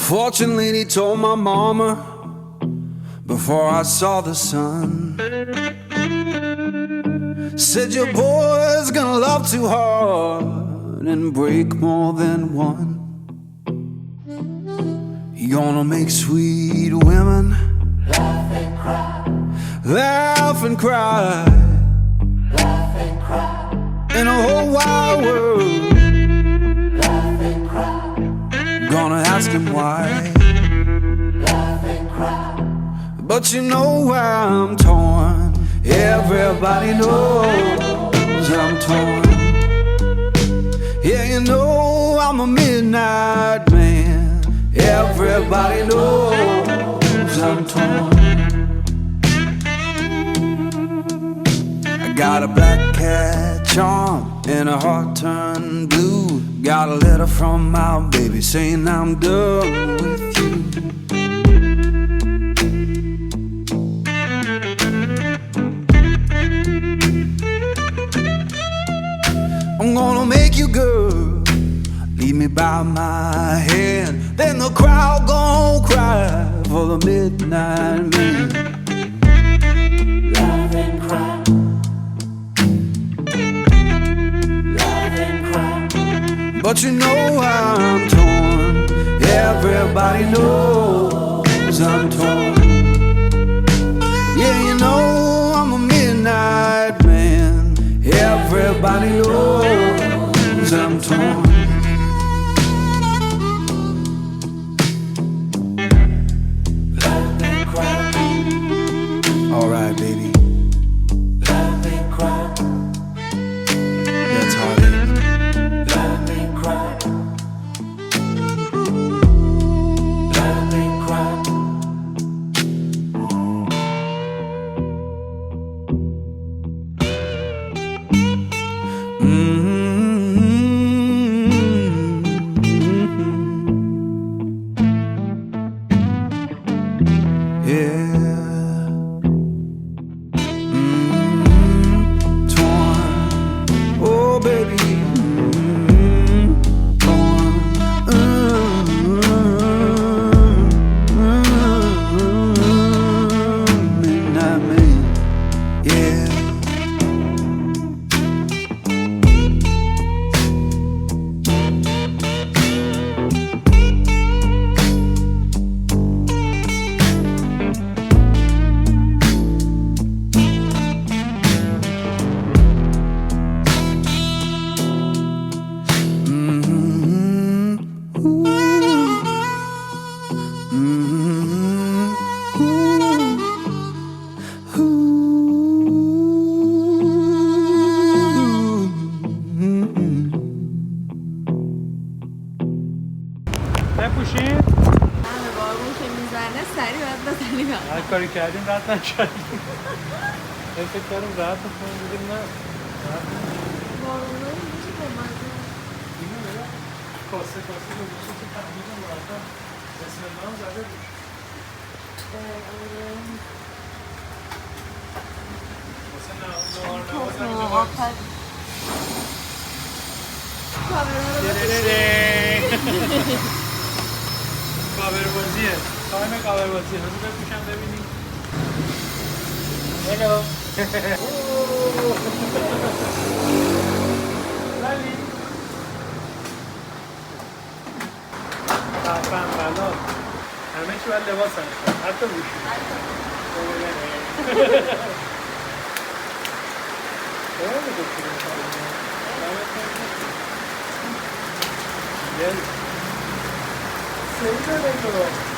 Fortunately, he told my mama before I saw the sun. Said your boy's gonna love too hard and break more than one. He gonna make sweet women Laugh and cry, laugh and cry laugh and cry, in a whole wide world. laugh and cry, Gonna ask him why, laugh and cry. but you know why I'm torn. Everybody knows I'm torn. Yeah, you know I'm a midnight man. Everybody knows I'm torn. I got a black cat charm and a heart turned blue. Got a letter from my baby saying I'm done with you. I'm gonna make you good, lead me by my hand. Then the crowd gon' cry for the midnight man. Laugh and cry, laugh and cry, But you know I'm torn. Everybody knows I'm torn. Yeah, you know I'm a midnight man. Everybody knows I'm torn. laugh and cry, Alright, baby, laugh and cry, that's hard, baby. laugh and cry, laugh and cry. Yeah. Torn. Oh, baby. Torn. Midnight man. Yeah. بپوشین؟ همه بارون که میزنه سریع باید بزنیم. هر کاری کردیم رد نکردیم. فکر کردیم راحت بکنیم دیدیم نه. بارون رو میشه با مزه. اینو نگاه کاسه رو بشه که تحمیدم راحتا بسم الله هم زده بود. واسه نهار نماز آخر کامرا رو کاور بازیه تایم کاور بازیه روزی بپوشم ببینیم هلو ولی خفن بلا همه چی باید لباس هستن حتی بوشی سری داره تو